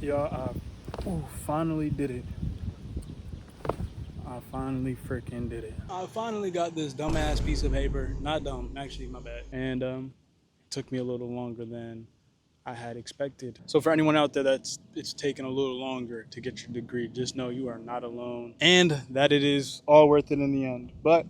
Y'all, I finally did it. I finally freaking did it. I finally got this dumbass piece of paper. Not dumb, actually, my bad. And it took me a little longer than I had expected. So for anyone out there it's taken a little longer to get your degree, just know you are not alone and that it is all worth it in the end. But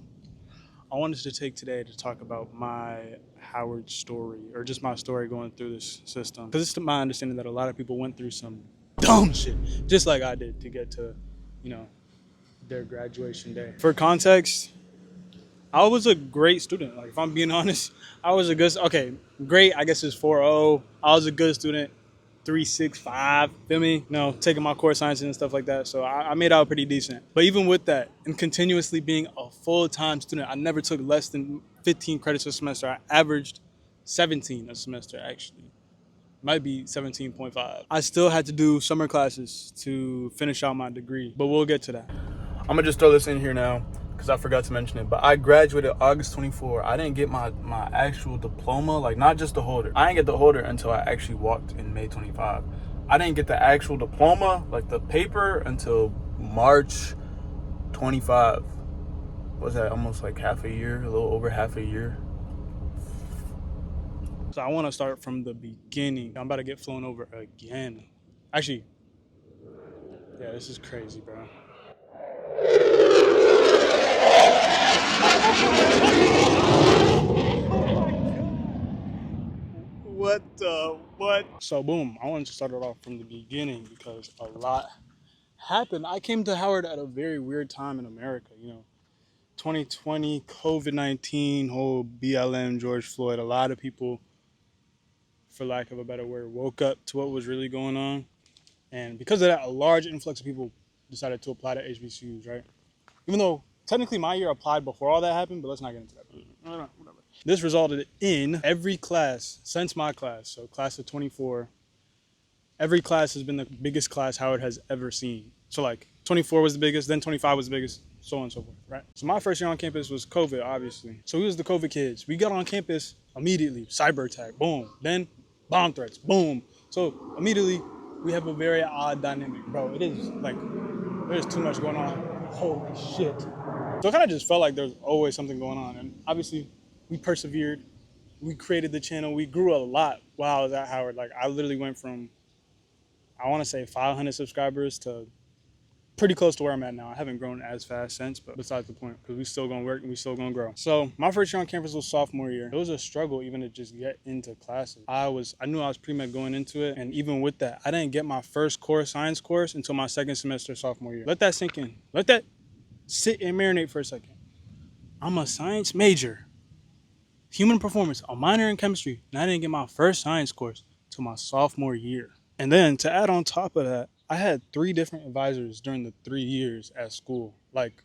I wanted to take today to talk about my Howard story, or just my story going through this system. Because it's my understanding that a lot of people went through some dumb shit, just like I did, to get to, you know, their graduation day. For context, I was a great student. Like, if I'm being honest, I was a good, okay, great, I guess it's 4.0. I was a good student, 3.65, feel me? Taking my core sciences and stuff like that. So I made out pretty decent. But even with that, and continuously being a full-time student, I never took less than 15 credits a semester. I averaged 17 a semester, actually. Might be 17.5. I still had to do summer classes to finish out my degree, but we'll get to that. I'm gonna just throw this in here now because I forgot to mention it, but I graduated August 24. I didn't get my actual diploma, like not just the holder. I didn't get the holder until I actually walked in May 25. I didn't get the actual diploma, like the paper, until March 25. What was that, almost like half a year, a little over half a year? So I want to start from the beginning. I'm about to get flown over again. Actually, yeah, this is crazy, bro. What? So boom, I wanted to start it off from the beginning because a lot happened. I came to Howard at a very weird time in America, 2020, COVID-19, whole BLM, George Floyd. A lot of people, for lack of a better word, woke up to what was really going on. And because of that, a large influx of people decided to apply to HBCUs, right? Even though technically my year applied before all that happened, but let's not get into that. Whatever. This resulted in every class since my class, so class of 24, every class has been the biggest class Howard has ever seen. So like 24 was the biggest, then 25 was the biggest, so on and so forth, right? So my first year on campus was COVID, obviously. So we was the COVID kids. We got on campus immediately, cyber attack, boom. Then bomb threats, boom. So immediately we have a very odd dynamic, bro. It is like, there's too much going on. Holy shit. So it kind of just felt like there's always something going on. And obviously we persevered. We created the channel. We grew a lot while I was at Howard. Like, I literally went from, I want to say 500 subscribers to pretty close to where I'm at now. I haven't grown as fast since, but besides the point, because we still gonna work and we still gonna grow. So my first year on campus was sophomore year. It was a struggle even to just get into classes. I knew I was pre-med going into it, and even with that, I didn't get my first core science course until my second semester sophomore year. Let that sink in. Let that sit and marinate for a second. I'm a science major, human performance, a minor in chemistry, and I didn't get my first science course till my sophomore year. And then to add on top of that, I had 3 different advisors during the 3 years at school. Like,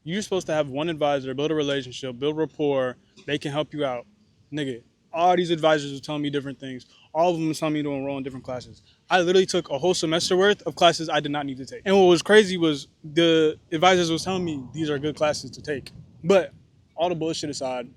you're supposed to have one advisor, build a relationship, build rapport, they can help you out. Nigga, all these advisors were telling me different things. All of them were telling me to enroll in different classes. I literally took a whole semester worth of classes I did not need to take. And what was crazy was the advisors was telling me these are good classes to take. But all the bullshit aside,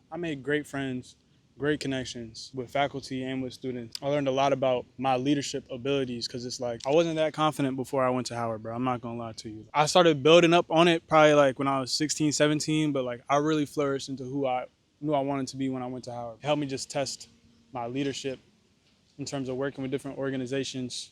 I made great friends, great connections with faculty and with students. I learned a lot about my leadership abilities because it's like, I wasn't that confident before I went to Howard, bro. I'm not gonna lie to you. I started building up on it probably like when I was 16, 17, but like I really flourished into who I knew I wanted to be when I went to Howard. It helped me just test my leadership in terms of working with different organizations,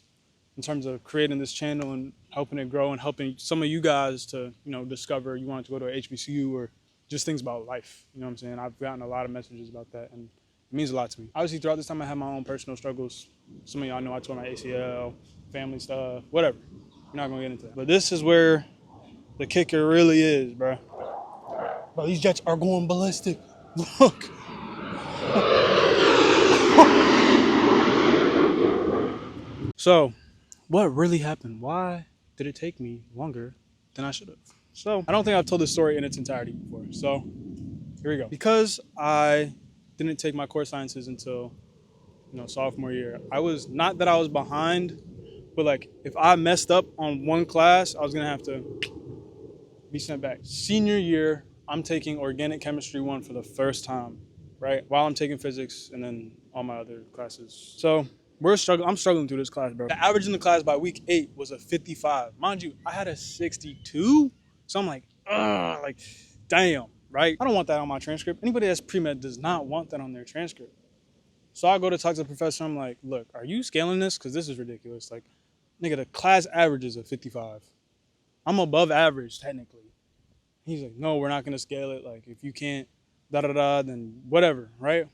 in terms of creating this channel and helping it grow and helping some of you guys to, discover you wanted to go to a HBCU or just things about life. You know what I'm saying? I've gotten a lot of messages about that, and it means a lot to me. Obviously, throughout this time, I had my own personal struggles. Some of y'all know I tore my ACL, family stuff, whatever. We're not gonna get into that. But this is where the kicker really is, bro. Bro, these jets are going ballistic. Look. So, what really happened? Why did it take me longer than I should have? So, I don't think I've told this story in its entirety before. So, here we go. Because I didn't take my core sciences until, sophomore year. Not that I was behind, but like if I messed up on one class, I was gonna have to be sent back. Senior year, I'm taking organic chemistry 1 for the first time, right? While I'm taking physics and then all my other classes. So I'm struggling through this class, bro. The average in the class by week 8 was a 55. Mind you, I had a 62. So I'm like, ugh, like, damn, right? I don't want that on my transcript. Anybody that's pre-med does not want that on their transcript. So I go to talk to the professor. I'm like, look, are you scaling this? Because this is ridiculous. Like, nigga, the class average is a 55. I'm above average, technically. He's like, no, we're not going to scale it. Like, if you can't, da-da-da, then whatever, right?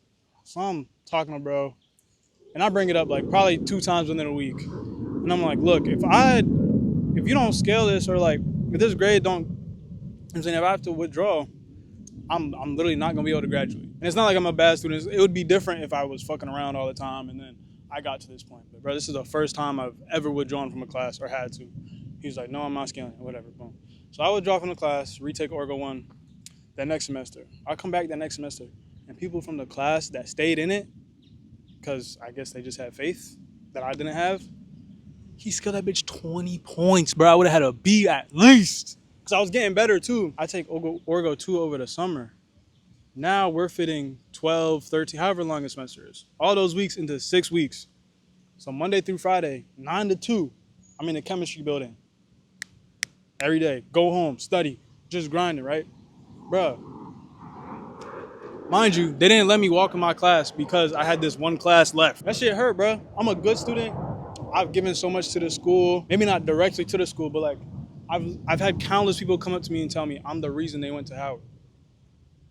So I'm talking to bro. And I bring it up like probably 2 times within a week. And I'm like, look, if you don't scale this or like, if this grade don't, I'm saying if I have to withdraw, I'm literally not gonna be able to graduate. And it's not like I'm a bad student. It would be different if I was fucking around all the time and then I got to this point. But bro, this is the first time I've ever withdrawn from a class or had to. He's like, no, I'm not scaling it, whatever, boom. So I withdraw from the class, retake Orgo 1 that next semester. I come back that next semester and people from the class that stayed in it, because I guess they just had faith that I didn't have, he scaled that bitch 20 points, bro. I would have had a B at least. Because I was getting better, too. I take Orgo 2 over the summer. Now we're fitting 12, 13, however long the semester is. All those weeks into 6 weeks. So Monday through Friday, 9 to 2, I'm in the chemistry building. Every day. Go home, study. Just grinding, right? Bruh. Mind you, they didn't let me walk in my class because I had this one class left. That shit hurt, bro. I'm a good student. I've given so much to the school. Maybe not directly to the school, but like I've had countless people come up to me and tell me I'm the reason they went to Howard.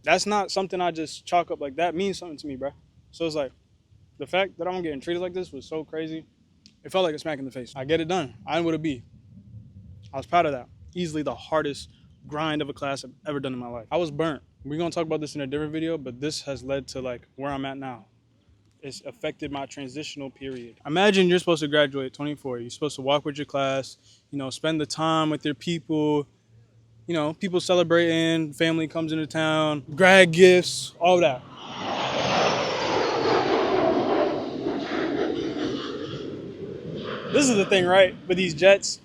That's not something I just chalk up. Like, that means something to me, bro. So it's like, the fact that I'm getting treated like this was so crazy. It felt like a smack in the face. I get it done. I am with a B. I was proud of that. Easily the hardest grind of a class I've ever done in my life. I was burnt. We're gonna talk about this in a different video, but this has led to like where I'm at now. It's affected my transitional period. Imagine you're supposed to graduate at 24. You're supposed to walk with your class, you know, spend the time with your people, you know, people celebrating, family comes into town, grad gifts, all that. This is the thing, right? With these jets,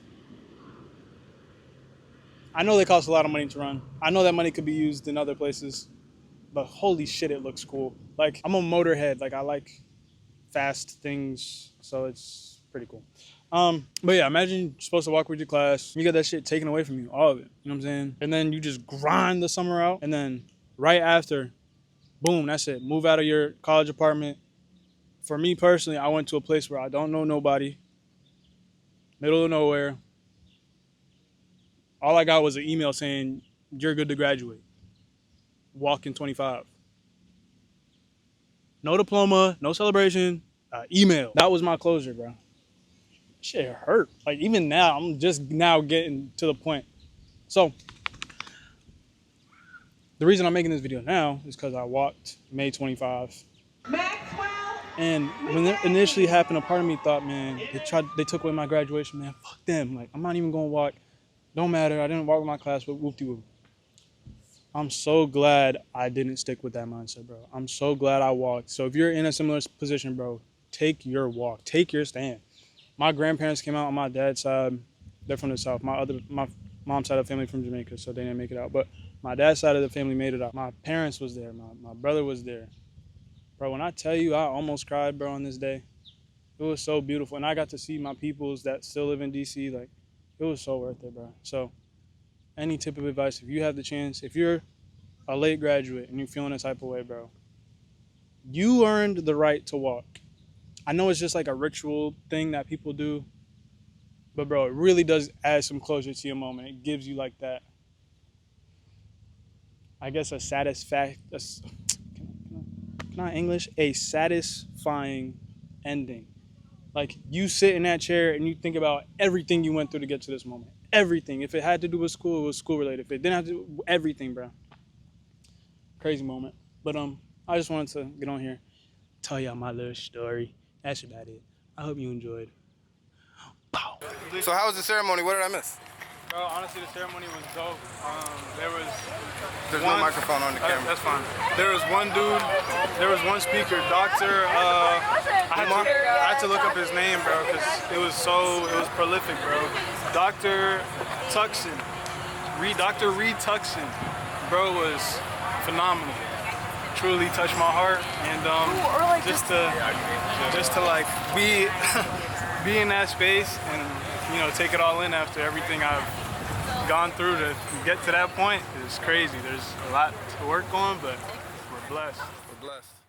I know they cost a lot of money to run. I know that money could be used in other places, but holy shit, it looks cool. Like, I'm a motorhead. Like, I like fast things, so it's pretty cool. But yeah, imagine you're supposed to walk with your class, you get that shit taken away from you, all of it, you know what I'm saying? And then you just grind the summer out, and then right after, boom, that's it. Move out of your college apartment. For me personally, I went to a place where I don't know nobody, middle of nowhere. All I got was an email saying, you're good to graduate. Walk in 25. No diploma, no celebration, email. That was my closure, bro. Shit hurt. Like, even now, I'm just now getting to the point. So, the reason I'm making this video now is because I walked May 25. And when it initially happened, a part of me thought, man, they took away my graduation, man. Fuck them. Like, I'm not even going to walk. Don't matter. I didn't walk with my class, but whoop-de-whoop. I'm so glad I didn't stick with that mindset, bro. I'm so glad I walked. So if you're in a similar position, bro, take your walk. Take your stand. My grandparents came out on my dad's side. They're from the South. My mom's side of the family from Jamaica, so they didn't make it out. But my dad's side of the family made it out. My parents was there. My brother was there. Bro, when I tell you I almost cried, bro, on this day, it was so beautiful. And I got to see my peoples that still live in D.C. Like, it was so worth it, bro. So any tip of advice, if you have the chance, if you're a late graduate and you're feeling a type of way, bro, you earned the right to walk. I know it's just like a ritual thing that people do, but bro, it really does add some closure to your moment. It gives you like that, I guess, a satisfying ending. Like, you sit in that chair and you think about everything you went through to get to this moment. Everything. If it had to do with school, it was school related. If it didn't have to do everything, bro. Crazy moment. But I just wanted to get on here, tell y'all my little story. That's about it. I hope you enjoyed. Pow. So how was the ceremony? What did I miss? Bro, honestly, the ceremony was dope. There's no microphone on the camera. That's fine. There was one dude. There was one speaker, Doctor. I had to look up his name, bro, because it was prolific, bro. Dr. Tuckson, Dr. Reed Tuckson, bro, was phenomenal. truly touched my heart, and just to like be be in that space and take it all in after everything I've gone through to get to that point is crazy. There's a lot to work on, but we're blessed. We're blessed.